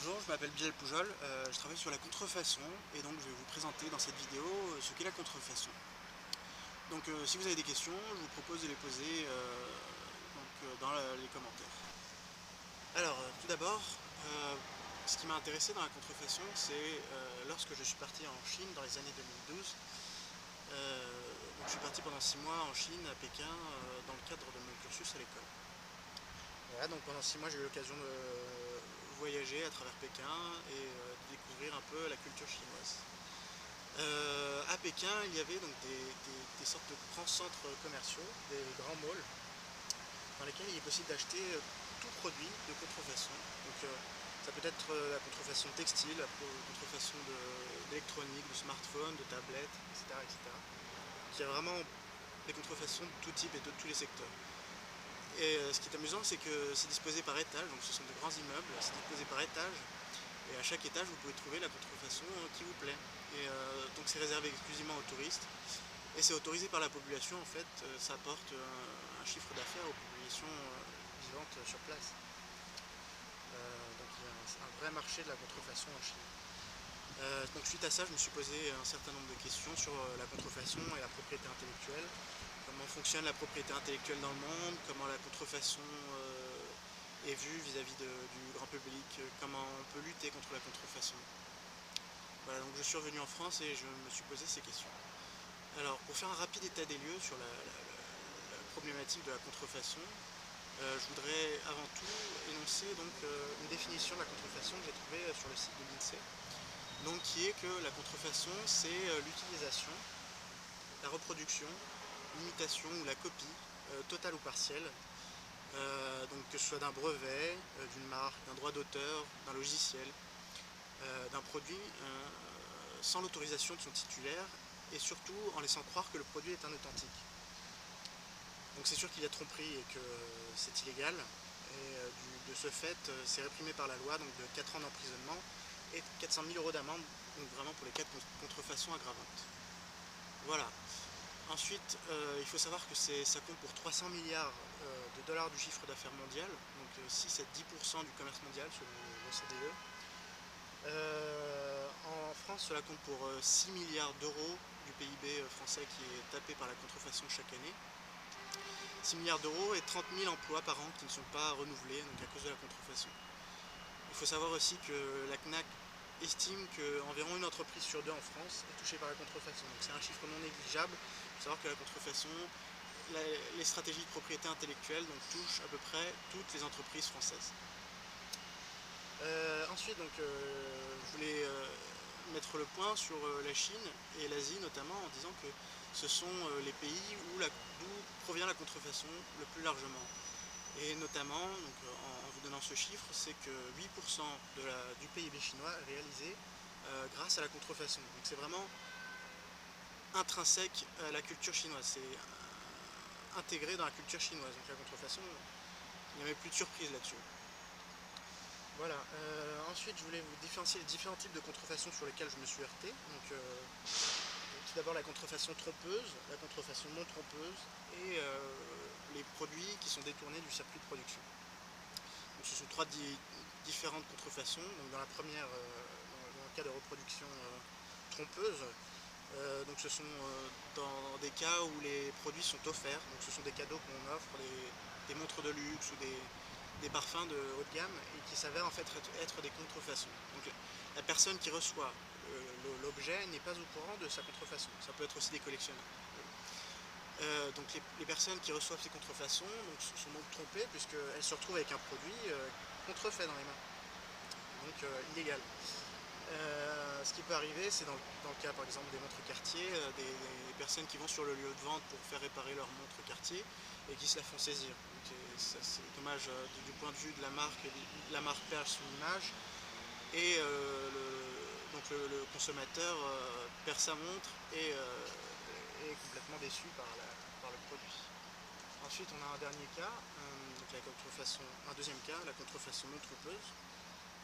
Bonjour, je m'appelle Bilal Poujol, je travaille sur la contrefaçon et donc je vais vous présenter dans cette vidéo ce qu'est la contrefaçon. Donc si vous avez des questions, je vous propose de les poser dans les commentaires. Alors tout d'abord, ce qui m'a intéressé dans la contrefaçon, c'est lorsque je suis parti en Chine dans les années 2012. Donc je suis parti pendant 6 mois en Chine, à Pékin, dans le cadre de mon cursus à l'école. Voilà, donc pendant 6 mois j'ai eu l'occasion de voyager à travers Pékin et de découvrir un peu la culture chinoise. À Pékin, il y avait donc des sortes de grands centres commerciaux, des grands malls, dans lesquels il est possible d'acheter tout produit de contrefaçon. Donc ça peut être la contrefaçon textile, la contrefaçon d'électronique, de smartphones, de tablettes, etc., etc. Donc il y a vraiment des contrefaçons de tout type et de tous les secteurs. Et ce qui est amusant, c'est que c'est disposé par étage, donc ce sont de grands immeubles, c'est disposé par étage, et à chaque étage vous pouvez trouver la contrefaçon qui vous plaît. Et donc c'est réservé exclusivement aux touristes, et c'est autorisé par la population en fait, ça apporte un chiffre d'affaires aux populations vivantes sur place. Donc il y a un vrai marché de la contrefaçon en Chine. Donc suite à ça, je me suis posé un certain nombre de questions sur la contrefaçon et la propriété intellectuelle. Comment fonctionne la propriété intellectuelle dans le monde, comment la contrefaçon est vue vis-à-vis du grand public, comment on peut lutter contre la contrefaçon. Voilà, donc je suis revenu en France et je me suis posé ces questions. Alors, pour faire un rapide état des lieux sur la problématique de la contrefaçon, je voudrais avant tout énoncer donc, une définition de la contrefaçon que j'ai trouvée sur le site de l'INSEE. Donc, qui est que la contrefaçon, c'est l'utilisation, la reproduction, l'imitation ou la copie, totale ou partielle, donc que ce soit d'un brevet, d'une marque, d'un droit d'auteur, d'un logiciel, d'un produit, sans l'autorisation de son titulaire, et surtout en laissant croire que le produit est un authentique. Donc c'est sûr qu'il y a tromperie et que c'est illégal, et de ce fait c'est réprimé par la loi, donc de 4 ans d'emprisonnement et 400 000 € d'amende, donc vraiment pour les cas de contrefaçon aggravantes. Voilà. Ensuite, il faut savoir que ça compte pour 300 milliards de dollars du chiffre d'affaires mondial, donc 6 à 10% du commerce mondial selon l'OCDE. En France, cela compte pour 6 milliards d'euros du PIB français qui est tapé par la contrefaçon chaque année. 6 milliards d'euros et 30 000 emplois par an qui ne sont pas renouvelés donc à cause de la contrefaçon. Il faut savoir aussi que la CNAC estime qu'environ une entreprise sur deux en France est touchée par la contrefaçon. Donc c'est un chiffre non négligeable. Il faut savoir que la contrefaçon, les stratégies de propriété intellectuelle donc, touchent à peu près toutes les entreprises françaises. Ensuite, donc, je voulais mettre le point sur la Chine et l'Asie notamment en disant que ce sont les pays d'où provient la contrefaçon le plus largement. Et notamment, donc, en vous donnant ce chiffre, c'est que 8% du PIB chinois est réalisé grâce à la contrefaçon. Donc c'est vraiment intrinsèque à la culture chinoise, c'est intégré dans la culture chinoise. Donc la contrefaçon, il n'y avait plus de surprise là-dessus. Voilà, ensuite je voulais vous différencier les différents types de contrefaçon sur lesquels je me suis heurté. Donc, tout d'abord la contrefaçon trompeuse, la contrefaçon non trompeuse et les produits qui sont détournés du circuit de production. Donc, ce sont trois différentes contrefaçons. Donc, dans la première, dans le cas de reproduction trompeuse, donc ce sont dans des cas où les produits sont offerts, donc ce sont des cadeaux qu'on offre, des montres de luxe ou des parfums de haut de gamme et qui s'avèrent en fait être des contrefaçons. Donc la personne qui reçoit l'objet n'est pas au courant de sa contrefaçon. Ça peut être aussi des collectionneurs. Donc les personnes qui reçoivent ces contrefaçons sont donc trompées puisqu'elles se retrouvent avec un produit contrefait dans les mains, donc illégal. Ce qui peut arriver, c'est dans le cas par exemple des montres Cartier, des personnes qui vont sur le lieu de vente pour faire réparer leur montre Cartier et qui se la font saisir. C'est dommage du point de vue de la marque perd son image et donc le consommateur perd sa montre et est complètement déçu par le produit. Ensuite on a un dernier cas, un deuxième cas, la contrefaçon non trompeuse.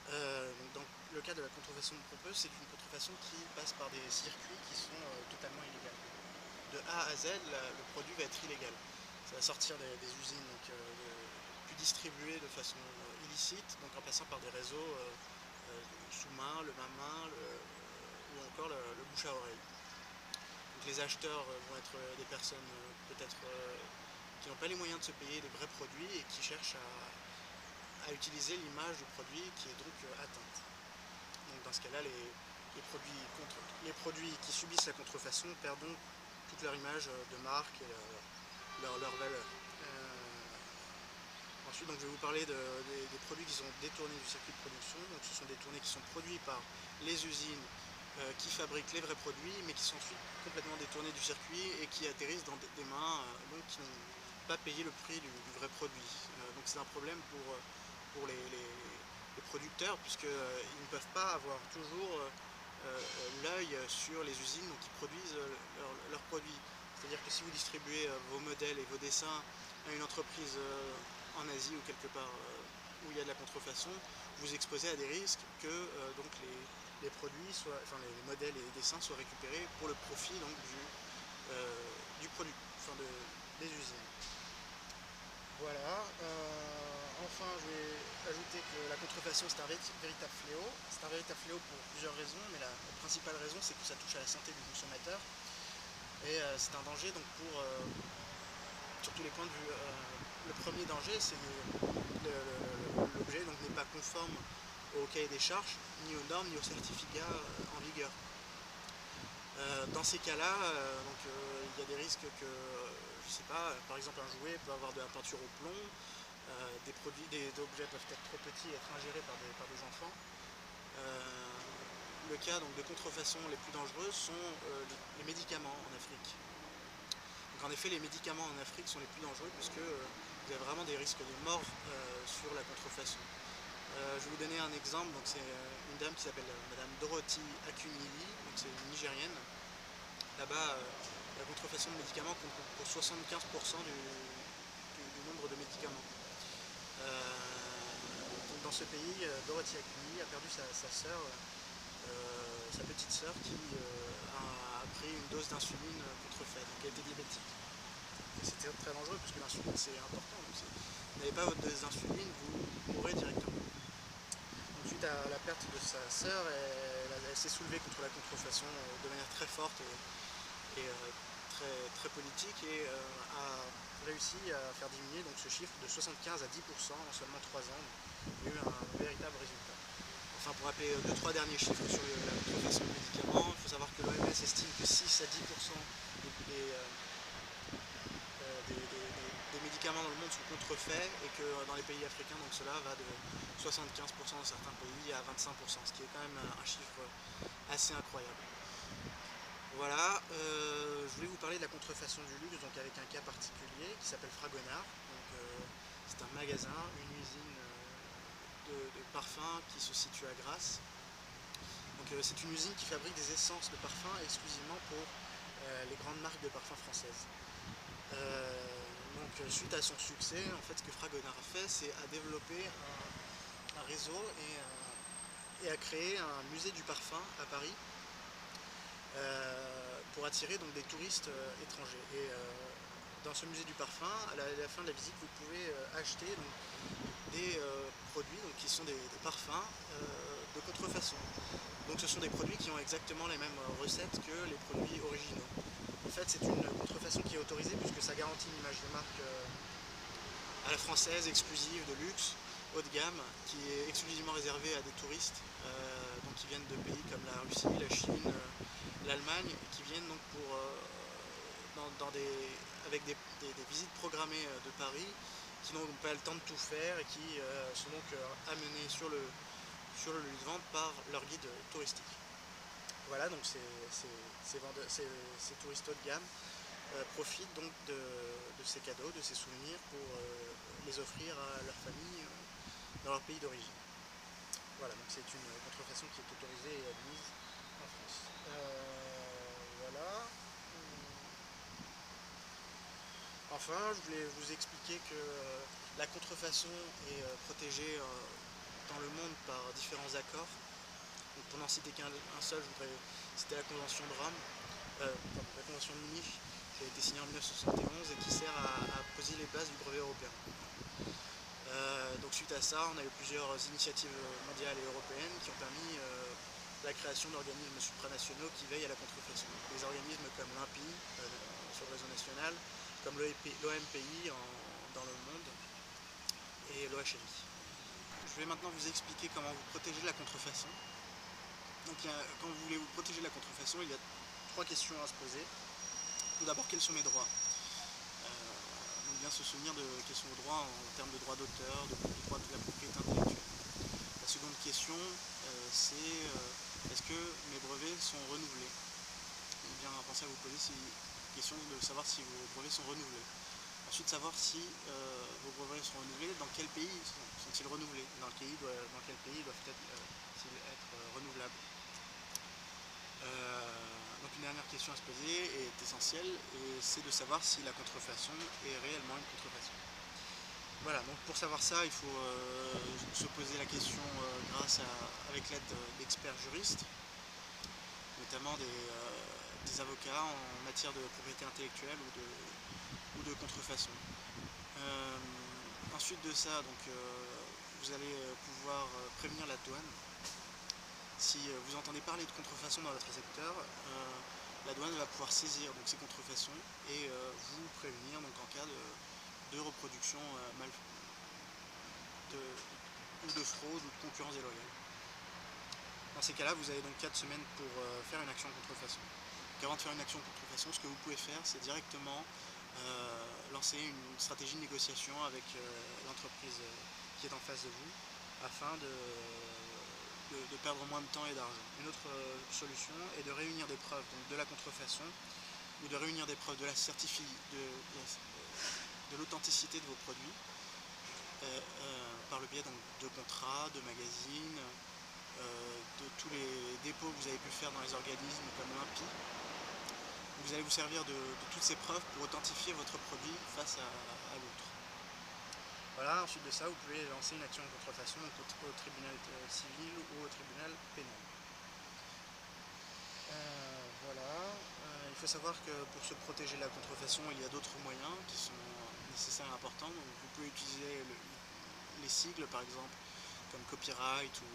Donc dans le cas de la contrefaçon trompeuse, c'est une contrefaçon qui passe par des circuits qui sont totalement illégaux. De A à Z, le produit va être illégal. Ça va sortir des usines, donc, puis distribué de façon illicite, donc en passant par des réseaux sous-main, le main-main ou encore le bouche à oreille. Donc les acheteurs vont être des personnes peut-être qui n'ont pas les moyens de se payer des vrais produits et qui cherchent à utiliser l'image du produit qui est donc atteinte. Donc dans ce cas-là, les produits qui subissent la contrefaçon perdent donc toute leur image de marque et leur valeur. Ensuite, donc, je vais vous parler des produits qui sont détournés du circuit de production. Donc, ce sont des tournés qui sont produits par les usines qui fabriquent les vrais produits, mais qui sont ensuite complètement détournés du circuit et qui atterrissent dans des mains donc, qui n'ont pas payé le prix du vrai produit. Donc, c'est un problème pour les producteurs, puisqu'ils ne peuvent pas avoir toujours l'œil sur les usines donc, qui produisent leurs produits. C'est-à-dire que si vous distribuez vos modèles et vos dessins à une entreprise en Asie ou quelque part où il y a de la contrefaçon, vous exposez à des risques que donc les produits, enfin les modèles et les dessins soient récupérés pour le profit donc, du produit, enfin des usines. Voilà. Enfin, je vais ajouter que la contrefaçon c'est un véritable fléau. C'est un véritable fléau pour plusieurs raisons, mais la principale raison c'est que ça touche à la santé du consommateur. Et c'est un danger donc sur tous les points de vue. Le premier danger, c'est que l'objet n'est pas conforme au cahier des charges, ni aux normes, ni aux certificats en vigueur. Dans ces cas-là, il y a des risques que, je sais pas, par exemple un jouet peut avoir de la peinture au plomb, des objets peuvent être trop petits et être ingérés par des enfants. Le cas donc, de contrefaçon les plus dangereuses sont les médicaments en Afrique. Donc, en effet, les médicaments en Afrique sont les plus dangereux puisque vous avez vraiment des risques de mort sur la contrefaçon. Je vais vous donner un exemple. C'est une dame qui s'appelle Madame Dorothy Akunili, c'est une Nigérienne. Là-bas, la contrefaçon de médicaments compte pour 75% du nombre de médicaments. Dans ce pays, Dorothy Akunili a perdu sa sœur, sa petite sœur qui a pris une dose d'insuline contrefaite, qui a été diabétique. C'était très dangereux parce que l'insuline c'est important. Donc si vous n'avez pas votre dose d'insuline, vous mourrez directement. Donc, suite à la perte de sa sœur, elle s'est soulevée contre la contrefaçon de manière très forte et très politique et a réussi à faire diminuer donc, ce chiffre de 75 à 10% en seulement 3 ans. Il y a eu un véritable résultat. Enfin, pour rappeler 2-3 derniers chiffres sur la contrefaçon de médicaments, il faut savoir que l'OMS estime que 6 à 10% des médicaments dans le monde sont contrefaits et que dans les pays africains, donc cela va de 75% dans certains pays à 25%, ce qui est quand même un chiffre assez incroyable. Voilà, je voulais vous parler de la contrefaçon du luxe, donc avec un cas particulier qui s'appelle Fragonard. C'est un magasin, une usine de parfums qui se situe à Grasse. C'est une usine qui fabrique des essences de parfums exclusivement pour les grandes marques de parfums françaises. Suite à son succès, en fait, ce que Fragonard a fait, c'est à développer un réseau et à créer un musée du parfum à Paris pour attirer donc, des touristes étrangers. Et dans ce musée du parfum, à la fin de la visite, vous pouvez acheter donc, des produits donc, qui sont des parfums de contrefaçon. Donc ce sont des produits qui ont exactement les mêmes recettes que les produits originaux. En fait, c'est une contrefaçon qui est autorisée puisque ça garantit une image de marque à la française, exclusive, de luxe, haut de gamme, qui est exclusivement réservée à des touristes donc qui viennent de pays comme la Russie, la Chine, l'Allemagne, qui viennent donc avec des visites programmées de Paris, qui n'ont pas le temps de tout faire et qui sont donc amenés sur le lieu de vente par leur guide touristique. Voilà, donc ces touristes haut de gamme profitent donc de ces cadeaux, de ces souvenirs pour les offrir à leur famille dans leur pays d'origine. Voilà, donc c'est une contrefaçon qui est autorisée et admise en France. Voilà. Enfin, je voulais vous expliquer que la contrefaçon est protégée dans le monde par différents accords. Donc, pour n'en citer qu'un seul, je voudrais citer la Convention de Rome, la Convention de Munich, qui a été signée en 1971 et qui sert à poser les bases du brevet européen. Donc suite à ça, on a eu plusieurs initiatives mondiales et européennes qui ont permis la création d'organismes supranationaux qui veillent à la contrefaçon. Des organismes comme l'INPI sur le réseau national, comme l'OMPI dans le monde et l'OHMI. Je vais maintenant vous expliquer comment vous protéger de la contrefaçon. Donc quand vous voulez vous protéger de la contrefaçon, il y a 3 questions à se poser. Tout d'abord, quels sont mes droits? Donc bien se souvenir de quels sont vos droits en termes de droits d'auteur, de droits de la propriété intellectuelle. La seconde question, c'est est-ce que mes brevets sont renouvelés? Eh bien, pensez à vous poser la question de savoir si vos brevets sont renouvelés. Ensuite, savoir si vos brevets sont renouvelés, dans quel pays sont-ils renouvelés, dans quel pays doivent-ils être renouvelables. Donc une dernière question à se poser est essentielle, et c'est de savoir si la contrefaçon est réellement une contrefaçon. Voilà, donc pour savoir ça, il faut se poser la question avec l'aide d'experts juristes, notamment des avocats en matière de propriété intellectuelle ou de contrefaçon. Ensuite de ça, donc, vous allez pouvoir prévenir la douane. Si vous entendez parler de contrefaçon dans votre secteur, la douane va pouvoir saisir donc, ces contrefaçons et vous prévenir donc, en cas de reproduction ou de fraude ou de concurrence déloyale. Dans ces cas-là, vous avez donc 4 semaines pour faire une action en contrefaçon. Donc, avant de faire une action en contrefaçon, ce que vous pouvez faire, c'est directement lancer une stratégie de négociation avec l'entreprise qui est en face de vous, afin de perdre moins de temps et d'argent. Une autre solution est de réunir des preuves donc de la contrefaçon ou de réunir des preuves de la de l'authenticité de vos produits par le biais donc, de contrats, de magazines, de tous les dépôts que vous avez pu faire dans les organismes comme l'INPI. Vous allez vous servir de toutes ces preuves pour authentifier votre produit face à l'autre. Voilà, ensuite de ça, vous pouvez lancer une action de contrefaçon au tribunal civil ou au tribunal pénal. Il faut savoir que pour se protéger de la contrefaçon, il y a d'autres moyens qui sont nécessaires et importants. Donc, vous pouvez utiliser les sigles, par exemple, comme copyright ou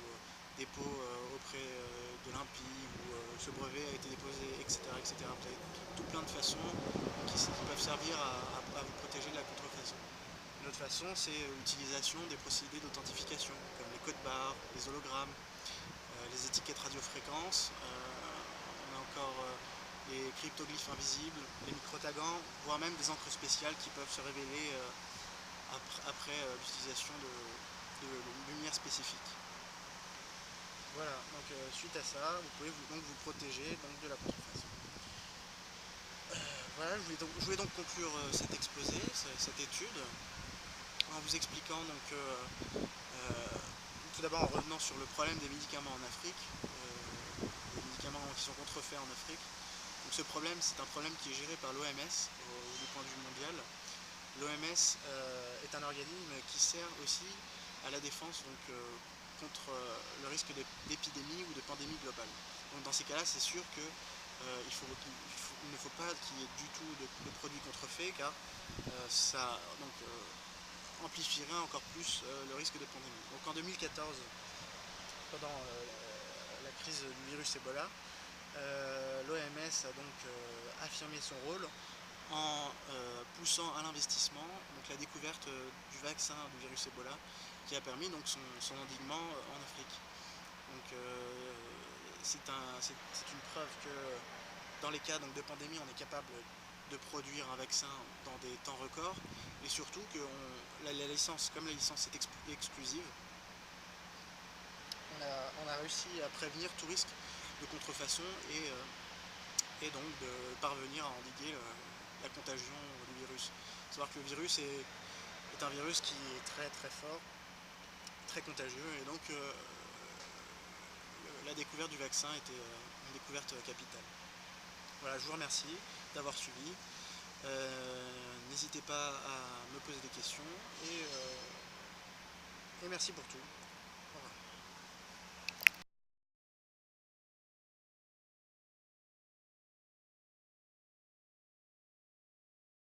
dépôt auprès de l'INPI, ou ce brevet a été déposé, etc. etc. Vous avez tout plein de façons qui peuvent servir à vous protéger de la contrefaçon. Une autre façon, c'est l'utilisation des procédés d'authentification, comme les codes barres, les hologrammes, les étiquettes radiofréquences, on a encore les cryptoglyphes invisibles, les microtagants, voire même des encres spéciales qui peuvent se révéler après l'utilisation de lumière spécifique. Voilà, donc suite à ça, vous pouvez donc vous protéger donc, de la contrefaçon. Voilà, je voulais donc conclure cet exposé, cette étude, en vous expliquant donc tout d'abord en revenant sur le problème des médicaments en Afrique, des médicaments qui sont contrefaits en Afrique. Donc ce problème, c'est un problème qui est géré par l'OMS du point de vue mondial. L'OMS est un organisme qui sert aussi à la défense donc, contre le risque d'épidémie ou de pandémie globale. Donc dans ces cas-là, c'est sûr que il ne faut pas qu'il y ait du tout de produits contrefaits, car ça donc, amplifierait encore plus le risque de pandémie. Donc en 2014, pendant la crise du virus Ebola, l'OMS a donc affirmé son rôle en poussant à l'investissement donc la découverte du vaccin du virus Ebola, qui a permis donc son endiguement en Afrique. Donc c'est une preuve que dans les cas donc, de pandémie, on est capable de produire un vaccin dans des temps records, et surtout que la licence, comme la licence est exclusive, on a réussi à prévenir tout risque de contrefaçon et donc de parvenir à endiguer la contagion du virus. Il faut savoir que le virus est un virus qui est très très fort, très contagieux, et donc la découverte du vaccin était une découverte capitale. Voilà, je vous remercie d'avoir suivi. N'hésitez pas à me poser des questions, et merci pour tout.